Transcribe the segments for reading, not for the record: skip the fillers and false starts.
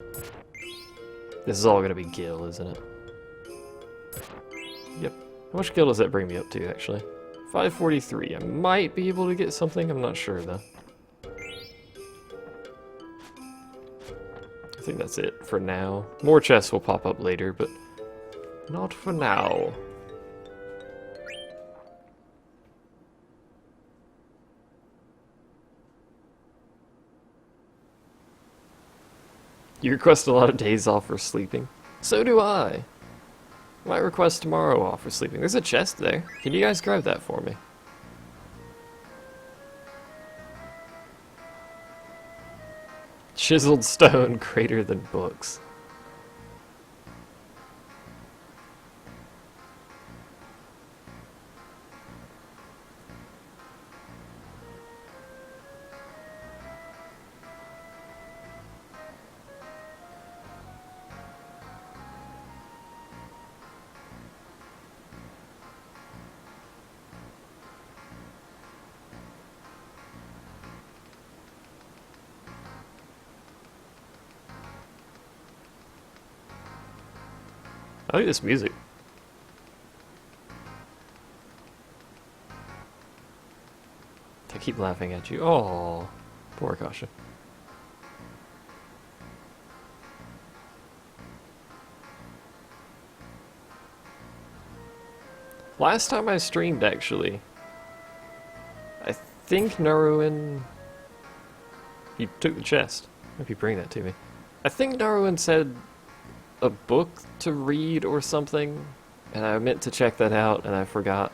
This is all gonna be Gil, isn't it? Yep. How much Gil does that bring me up to, actually? 543. I might be able to get something, I'm not sure, though. I think that's it for now. More chests will pop up later, but not for now. You request a lot of days off for sleeping? So do I. Might request tomorrow off for sleeping. There's a chest there. Can you guys grab that for me? Chiseled stone greater than books. I like this music. I keep laughing at you. Oh, poor Akasha. Last time I streamed, actually, I think Naruin... You took the chest. If you bring that to me. I think Naruin said a book to read or something, and I meant to check that out, and I forgot.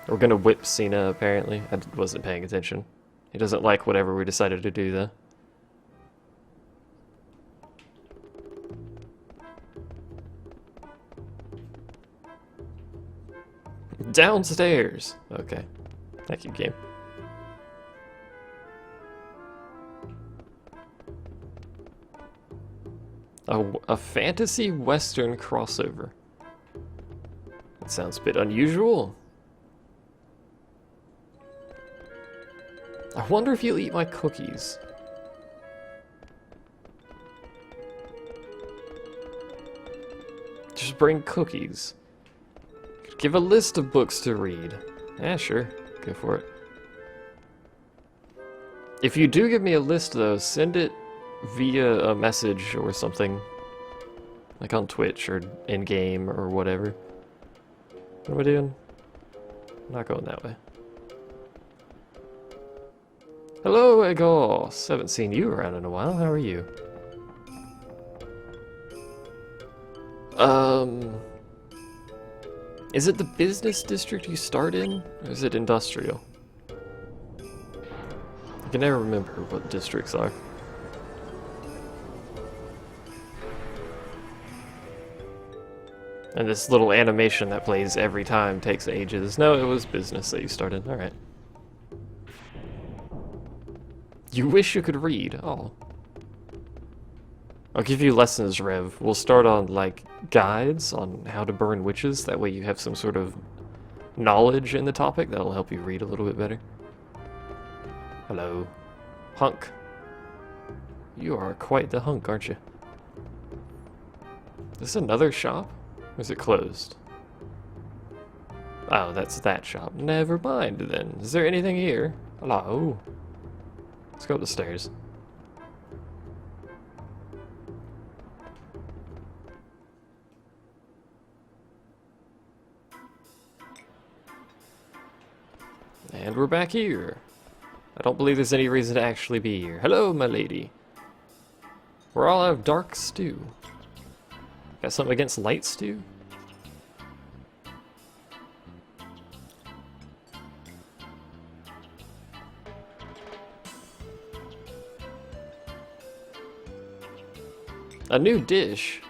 We're gonna whip Cena, apparently. I wasn't paying attention. He doesn't like whatever we decided to do, though. Downstairs! Okay. Thank you, game. A fantasy western crossover. That sounds a bit unusual. I wonder if you'll eat my cookies. Just bring cookies. Give a list of books to read. Yeah, sure. Go for it. If you do give me a list, though, send it via a message or something. Like on Twitch or in-game or whatever. What am I doing? I'm not going that way. Hello, Egos! Haven't seen you around in a while. How are you? Is it the business district you start in? Or is it industrial? I can never remember what districts are. And this little animation that plays every time takes ages. No, it was business that you started. Alright. You wish you could read. Oh. I'll give you lessons, Rev. We'll start on, like, guides on how to burn witches. That way you have some sort of knowledge in the topic. That'll help you read a little bit better. Hello. Hunk. You are quite the hunk, aren't you? Is this another shop? Or is it closed? Oh, that's that shop. Never mind, then. Is there anything here? Hello? Let's go up the stairs. And we're back here. I don't believe there's any reason to actually be here. Hello, my lady. We're all out of dark stew. Got something against light stew? A new dish?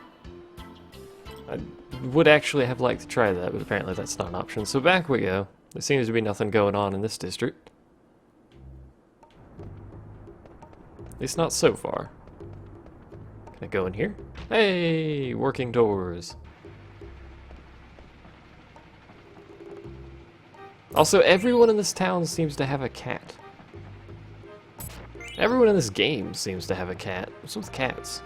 I would actually have liked to try that, but apparently that's not an option. So back we go. There seems to be nothing going on in this district. At least not so far. Can I go in here? Hey, working doors. Also, everyone in this town seems to have a cat. Everyone in this game seems to have a cat. What's with cats?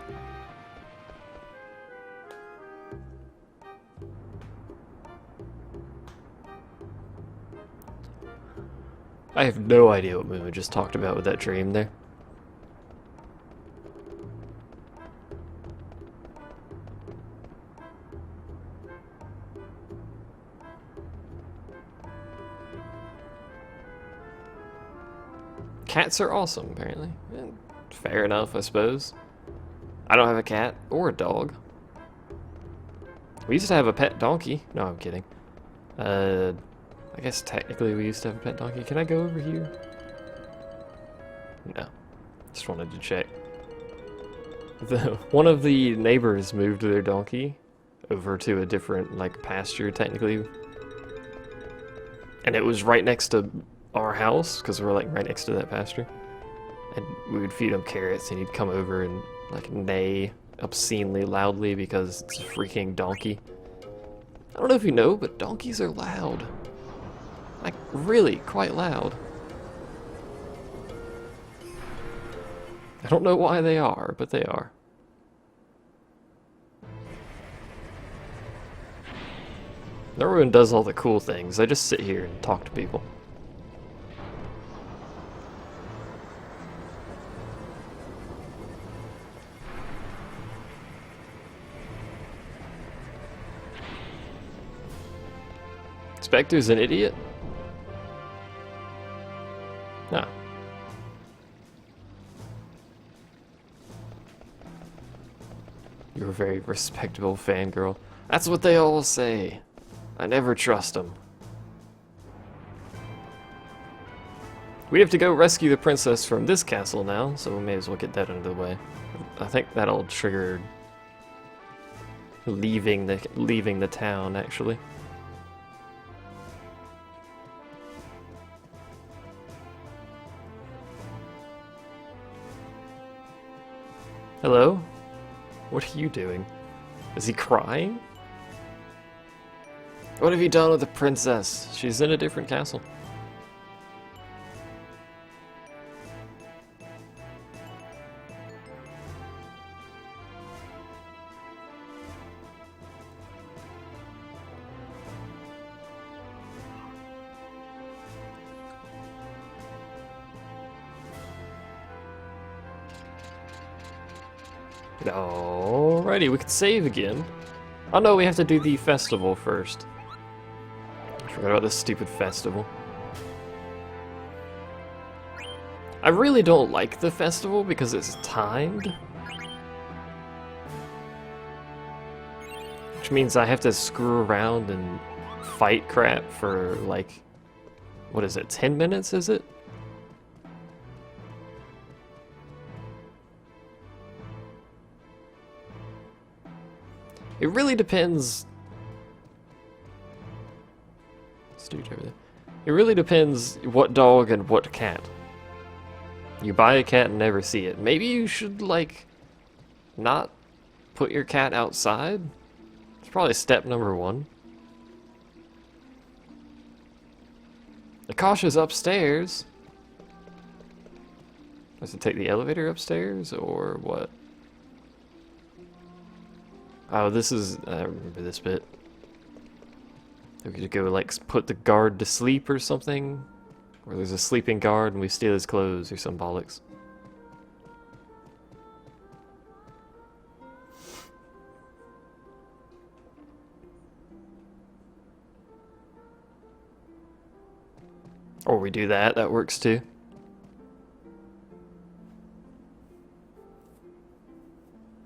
I have no idea what Mooma just talked about with that dream there. Cats are awesome, apparently. Fair enough, I suppose. I don't have a cat or a dog. We used to have a pet donkey. No, I'm kidding. I guess technically we used to have a pet donkey. Can I go over here? No. Just wanted to check. One of the neighbors moved their donkey over to a different, like, pasture, technically. And it was right next to our house, because we're, like, right next to that pasture. And we would feed him carrots, and he'd come over and, like, neigh obscenely loudly because it's a freaking donkey. I don't know if you know, but donkeys are loud. Like, really, quite loud. I don't know why they are, but they are. Everyone does all the cool things. I just sit here and talk to people. Spectre's an idiot? No. You're a very respectable fangirl. That's what they all say. I never trust them. We have to go rescue the princess from this castle now, so we may as well get that out of the way. I think that'll trigger leaving the town, actually. Hello? What are you doing? Is he crying? What have you done with the princess? She's in a different castle. Alrighty, we could save again. Oh no, we have to do the festival first. I forgot about this stupid festival. I really don't like the festival because it's timed. Which means I have to screw around and fight crap for like, what is it, 10 minutes is it? It really depends. Stooge over there. It really depends what dog and what cat. You buy a cat and never see it. Maybe you should, like, not put your cat outside? It's probably step number one. Akasha's upstairs. Does it take the elevator upstairs, or what? Oh, this is... I remember this bit. We could go, like, put the guard to sleep or something. Or there's a sleeping guard and we steal his clothes or some bollocks. Or we do that, that works too.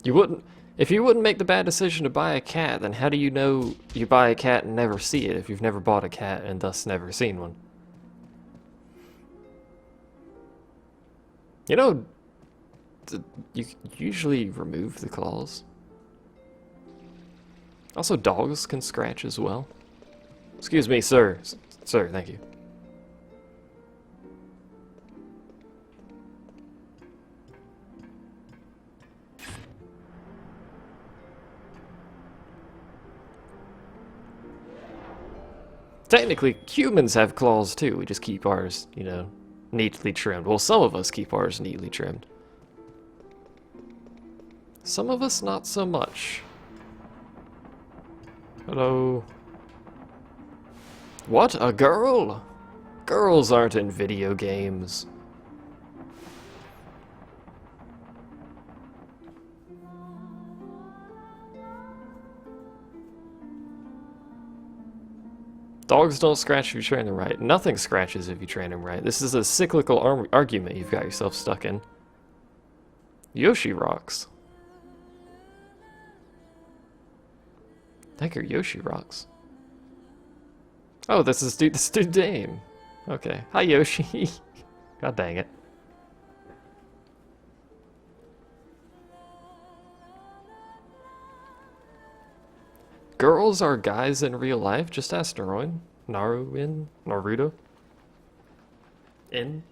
You wouldn't... If you wouldn't make the bad decision to buy a cat, then how do you know you buy a cat and never see it if you've never bought a cat and thus never seen one? You know, you usually remove the claws. Also, dogs can scratch as well. Excuse me, sir. Sir, thank you. Technically, humans have claws too, we just keep ours, you know, neatly trimmed. Well, some of us keep ours neatly trimmed. Some of us not so much. Hello. What? A girl? Girls aren't in video games. Dogs don't scratch if you train them right. Nothing scratches if you train them right. This is a cyclical argument you've got yourself stuck in. Yoshi rocks. Thank you, Yoshi rocks. Oh, this is dude Dame. Okay. Hi, Yoshi. God dang it. Girls are guys in real life? Just ask Naruin. Naruto. In?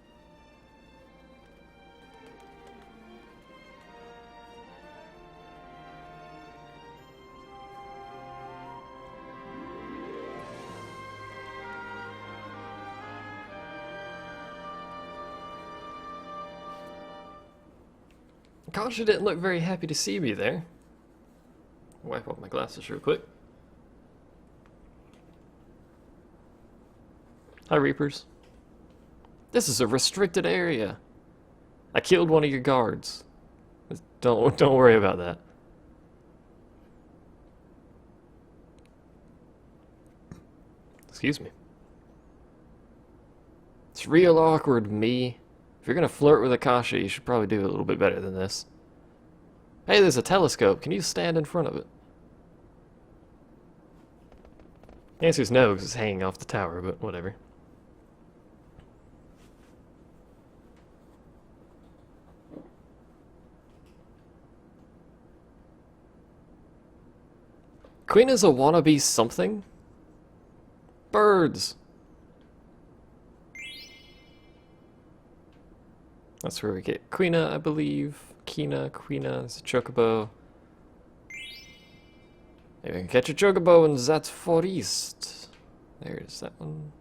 Kasha didn't look very happy to see me there. Wipe off my glasses real quick. Hi, Reapers. This is a restricted area. I killed one of your guards. Don't worry about that. Excuse me. It's real awkward, me. If you're gonna flirt with Akasha, you should probably do a little bit better than this. Hey, there's a telescope. Can you stand in front of it? The answer is no, because it's hanging off the tower, but whatever. Queen is a wannabe something? Birds! That's where we get Quina, I believe. Quina, it's a chocobo. Maybe I can catch a chocobo in that forest. There's that one.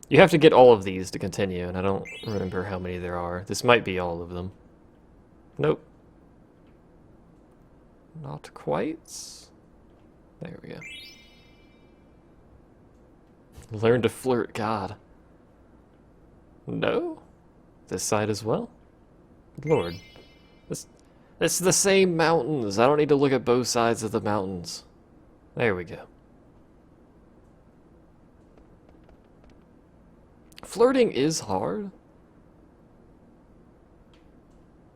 You have to get all of these to continue, and I don't remember how many there are. This might be all of them. Nope. Not quite. There we go. Learn to flirt, God. No? This side as well? Lord. It's the same mountains. I don't need to look at both sides of the mountains. There we go. Flirting is hard.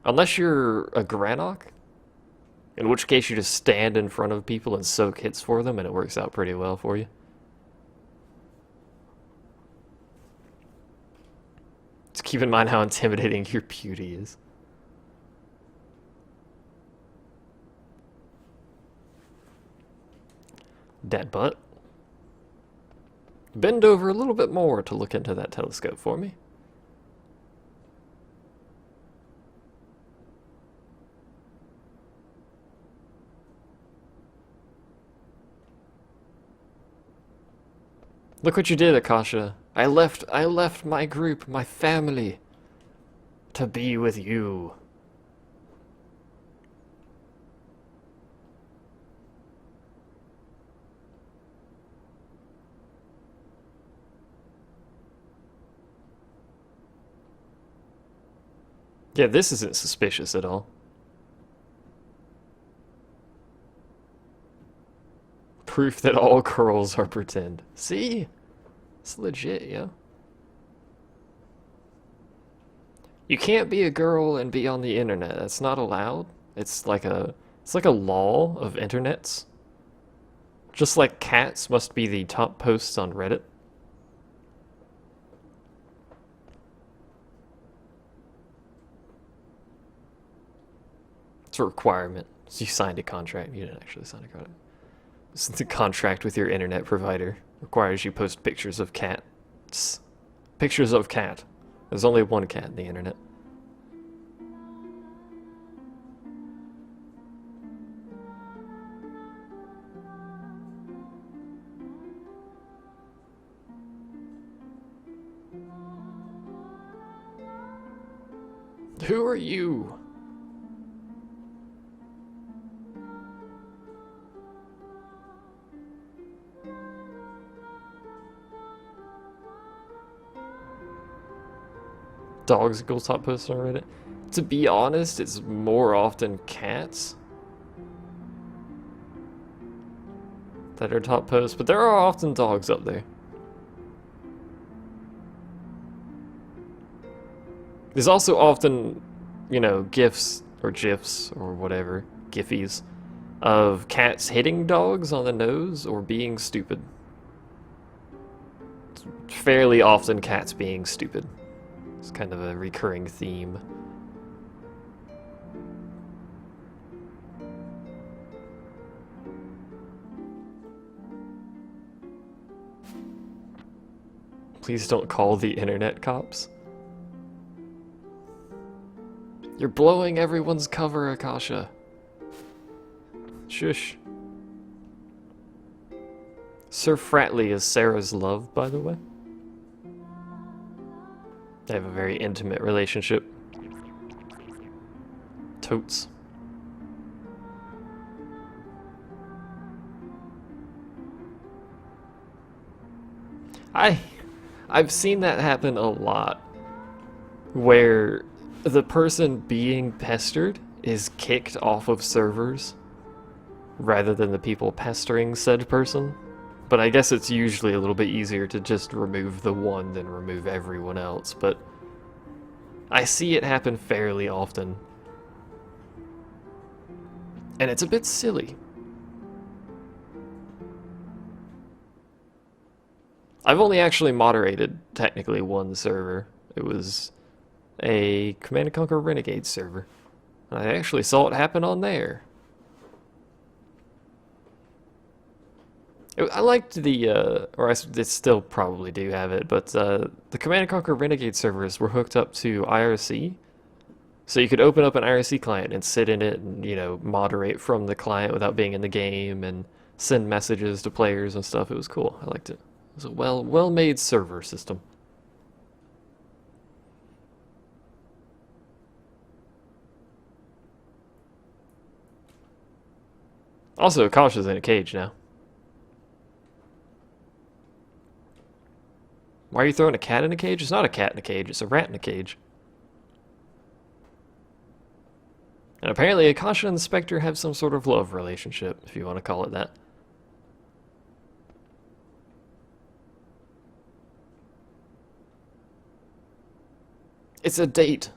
Unless you're a Granok. In which case you just stand in front of people and soak hits for them and it works out pretty well for you. Just keep in mind how intimidating your beauty is. Dead butt. Bend over a little bit more to look into that telescope for me. Look what you did, Akasha. I left my group, my family, to be with you. Yeah, this isn't suspicious at all. Proof that all girls are pretend. See? It's legit, yeah. You can't be a girl and be on the internet. That's not allowed. It's like a law of internets. Just like cats must be the top posts on Reddit. It's a requirement. So you signed a contract. You didn't actually sign a contract. It's the contract with your internet provider. Requires you post pictures of cats. Pictures of cat. There's only one cat in the internet. Who are you? Dogs equals top person on Reddit. To be honest, it's more often cats that are top posts, but there are often dogs up there. There's also often, you know, GIFs or GIFs or whatever, GIFies, of cats hitting dogs on the nose or being stupid. It's fairly often cats being stupid. It's kind of a recurring theme. Please don't call the internet cops. You're blowing everyone's cover, Akasha. Shush. Sir Fratley is Sarah's love, by the way. They have a very intimate relationship. Totes. I've seen that happen a lot, where the person being pestered is kicked off of servers rather than the people pestering said person. But I guess it's usually a little bit easier to just remove the one than remove everyone else, but I see it happen fairly often. And it's a bit silly. I've only actually moderated, technically, one server. It was a Command & Conquer Renegade server. I actually saw it happen on there. I liked the, they still probably do have it, but the Command & Conquer Renegade servers were hooked up to IRC. So you could open up an IRC client and sit in it and, you know, moderate from the client without being in the game and send messages to players and stuff. It was cool. I liked it. It was a well-made server system. Also, Akasha's in a cage now. Why are you throwing a cat in a cage? It's not a cat in a cage, it's a rat in a cage. And apparently Akasha and the Spectre have some sort of love relationship, if you want to call it that. It's a date.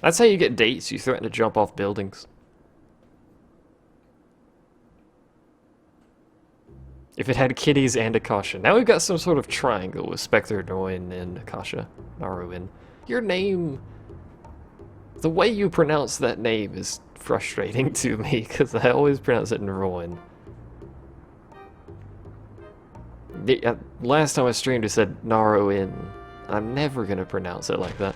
That's how you get dates. You threaten to jump off buildings. If it had kitties and Akasha. Now we've got some sort of triangle with Spectre, Norwin, and Akasha. Narwin. Your name... The way you pronounce that name is frustrating to me, because I always pronounce it Norwin. Last time I streamed it said Narwin. I'm never going to pronounce it like that.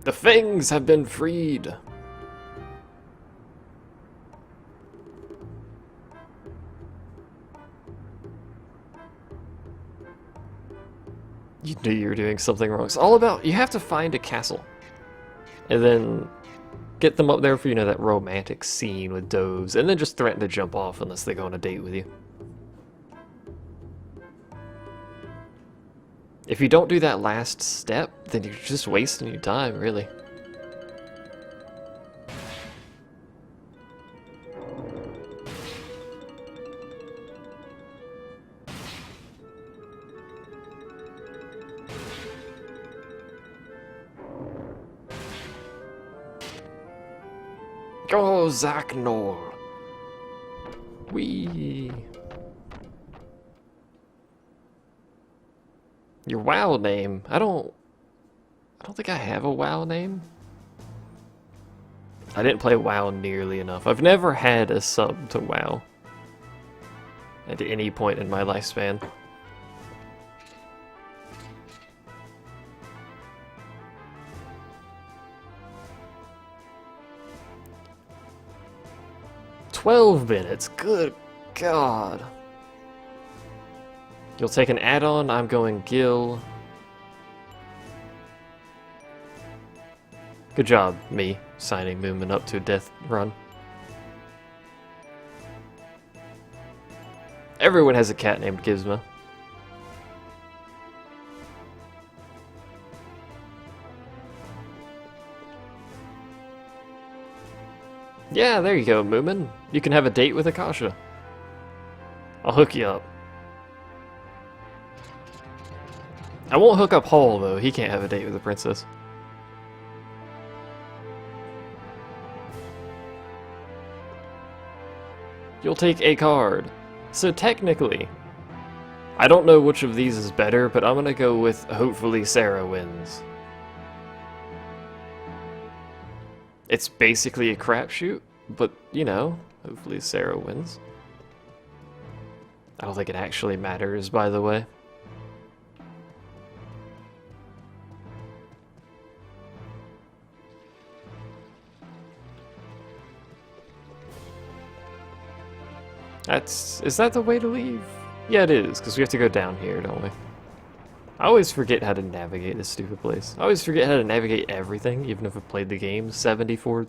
The Fangs have been freed! You knew you were doing something wrong. It's all about, you have to find a castle. And then get them up there for, you know, that romantic scene with doves. And then just threaten to jump off unless they go on a date with you. If you don't do that last step, then you're just wasting your time, really. Go, Zaknor! Wee. Your WoW name? I don't think I have a WoW name. I didn't play WoW nearly enough. I've never had a sub to WoW at any point in my lifespan. "12 minutes, good God." You'll take an add-on, I'm going Gil. Good job, me, signing Moomin up to a death run. Everyone has a cat named Gizmo. Yeah, there you go, Moomin. You can have a date with Akasha. I'll hook you up. I won't hook up Hall, though. He can't have a date with the princess. You'll take a card. So technically, I don't know which of these is better, but I'm gonna go with hopefully Sarah wins. It's basically a crapshoot, but you know, hopefully Sarah wins. I don't think it actually matters, by the way. Is that the way to leave? Yeah, it is, because we have to go down here, don't we? I always forget how to navigate this stupid place. I always forget how to navigate everything, even if I've played the game 74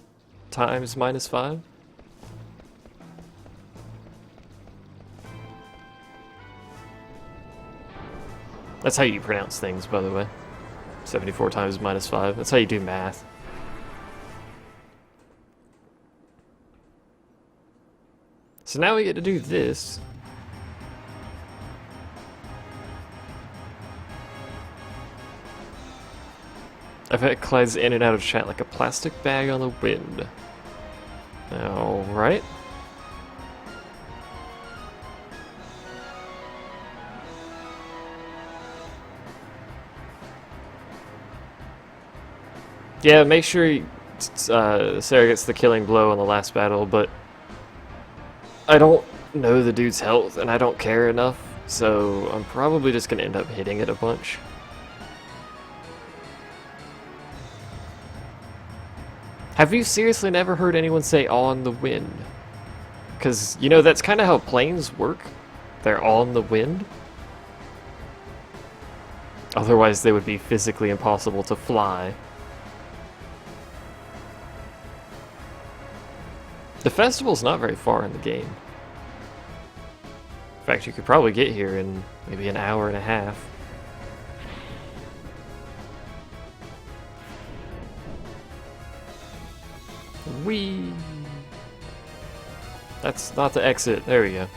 times minus 5. That's how you pronounce things, by the way. 74 times minus 5. That's how you do math. So now we get to do this. I've had Clyde's in and out of chat like a plastic bag on the wind. Alright. Yeah, make sure Sarah gets the killing blow on the last battle, but I don't know the dude's health, and I don't care enough, so I'm probably just gonna end up hitting it a bunch. Have you seriously never heard anyone say on the wind? Because, you know, that's kind of how planes work. They're on the wind. Otherwise, they would be physically impossible to fly. The festival's not very far in the game. In fact, you could probably get here in maybe an hour and a half. Whee! That's not the exit. There we go.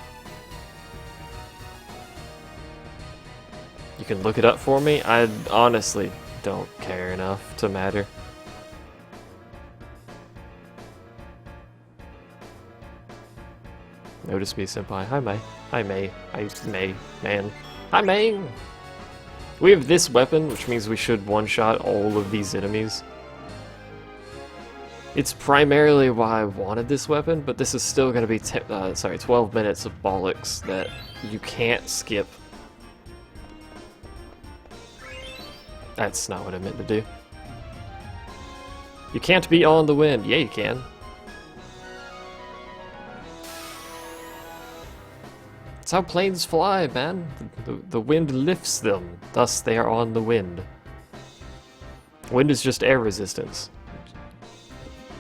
You can look it up for me? I honestly don't care enough to matter. Notice me, senpai. Hi, May. Hi, May. Hi, May. Man. Hi, May! We have this weapon, which means we should one-shot all of these enemies. It's primarily why I wanted this weapon, but this is still going to be 12 minutes of bollocks that you can't skip. That's not what I meant to do. You can't be on the wind. Yeah, you can. It's how planes fly, man. The wind lifts them, thus they are on the wind. Wind is just air resistance.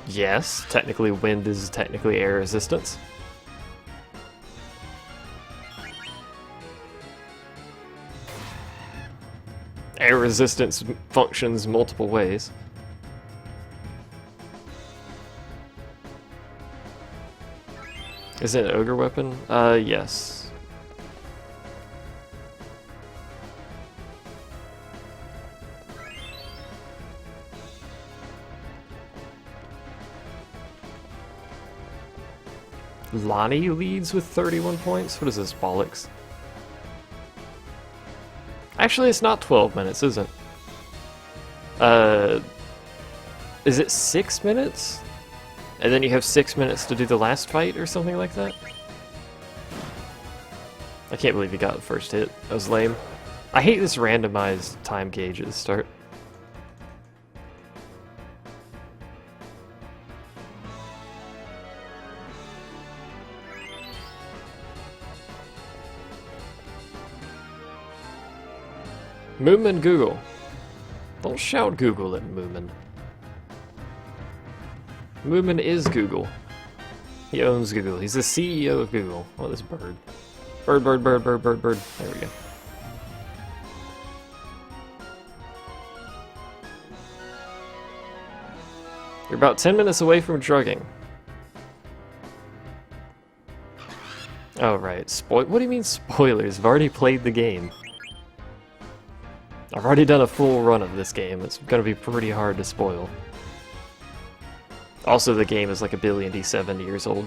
Yes, technically wind is technically air resistance. Air resistance functions multiple ways. Is it an ogre weapon? Yes. Lonnie leads with 31 points? What is this, bollocks? Actually, it's not 12 minutes, is it? Is it 6 minutes? And then you have 6 minutes to do the last fight or something like that? I can't believe you got the first hit. That was lame. I hate this randomized time gauge at the start. Moomin Google. Don't shout Google at Moomin. Moomin is Google. He owns Google. He's the CEO of Google. Oh, this bird. Bird, bird, bird, bird, bird, bird. There we go. You're about 10 minutes away from drugging. Oh, right. What do you mean spoilers? I've already played the game. I've already done a full run of this game. It's gonna be pretty hard to spoil. Also, the game is like 1,000,000,000 years old.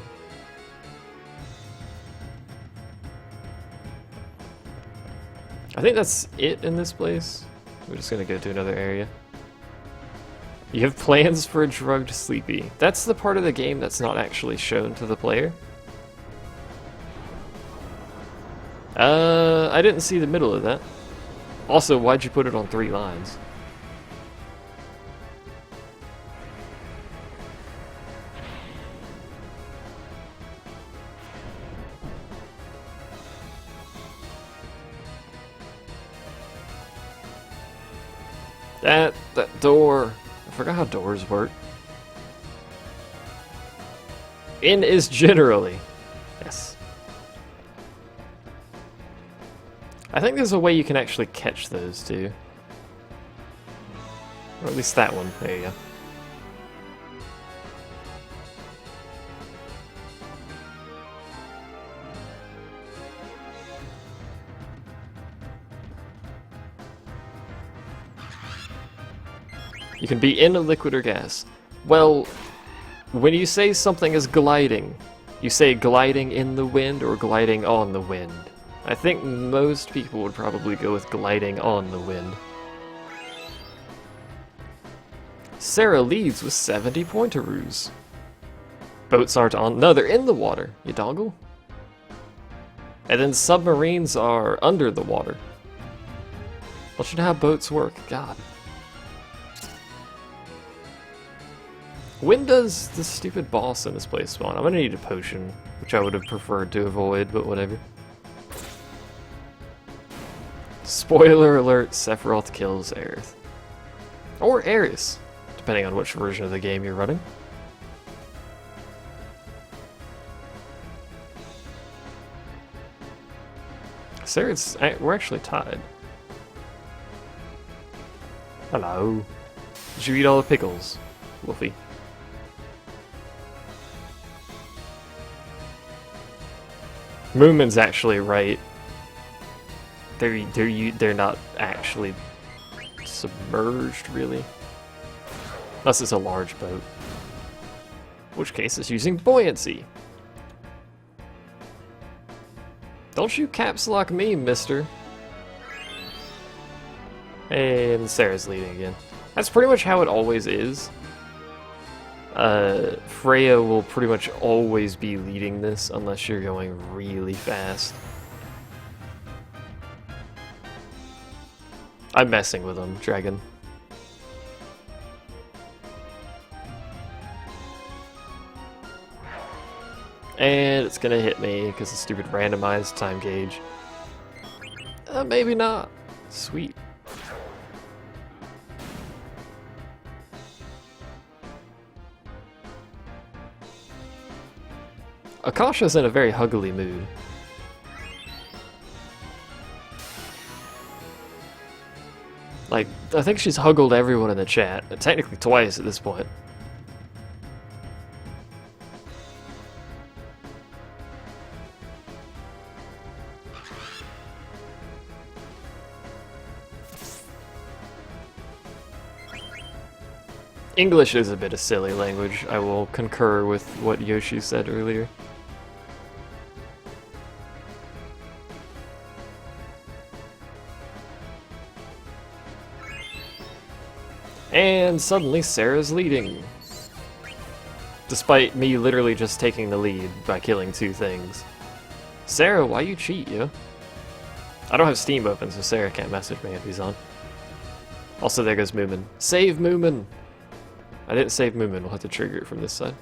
I think that's it in this place. We're just gonna go to another area. You have plans for a drugged Sleepy. That's the part of the game that's not actually shown to the player. I didn't see the middle of that. Also, why'd you put it on 3 lines? That door. I forgot how doors work. In is generally. Yes. I think there's a way you can actually catch those too. Or at least that one. There you go. You can be in a liquid or gas. Well, when you say something is gliding, you say gliding in the wind or gliding on the wind. I think most people would probably go with gliding on the wind. Sarah leads with 70 pointeroos. Boats aren't on. No, they're in the water, you doggle. And then submarines are under the water. Don't you know how boats work? God. When does the stupid boss in this place spawn? I'm gonna need a potion, which I would have preferred to avoid, but whatever. Spoiler alert, Sephiroth kills Aerith. Or Aeris, depending on which version of the game you're running. Sarah's, we're actually tied. Hello. Did you eat all the pickles, Wolfie? Moomin's actually right. They're not actually submerged, really. Unless it's a large boat. In which case it's using buoyancy. Don't you caps lock me, mister. And Sarah's leading again. That's pretty much how it always is. Freya will pretty much always be leading this unless you're going really fast. I'm messing with him, Dragon. And it's gonna hit me because the stupid randomized time gauge. Maybe not. Sweet. Akasha's in a very huggly mood. Like, I think she's huggled everyone in the chat, technically twice at this point. English is a bit of silly language. I will concur with what Yoshi said earlier. And suddenly Sarah's leading. Despite me literally just taking the lead by killing 2 things. Sarah, why you cheat, yo? I don't have Steam open, so Sarah can't message me if he's on. Also, there goes Moomin. Save Moomin! I didn't save Moomin, we'll have to trigger it from this side.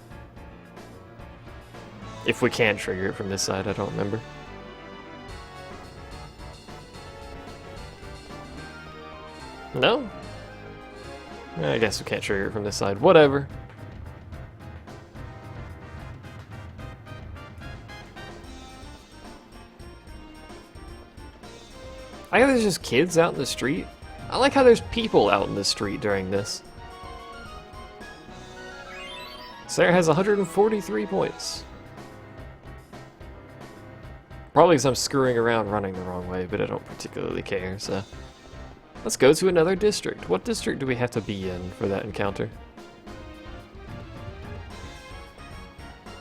If we can trigger it from this side, I don't remember. No? I guess we can't trigger it from this side. Whatever. I like how there's just kids out in the street. I like how there's people out in the street during this. Sarah has 143 points. Probably because I'm screwing around running the wrong way, but I don't particularly care, so... Let's go to another district. What district do we have to be in for that encounter?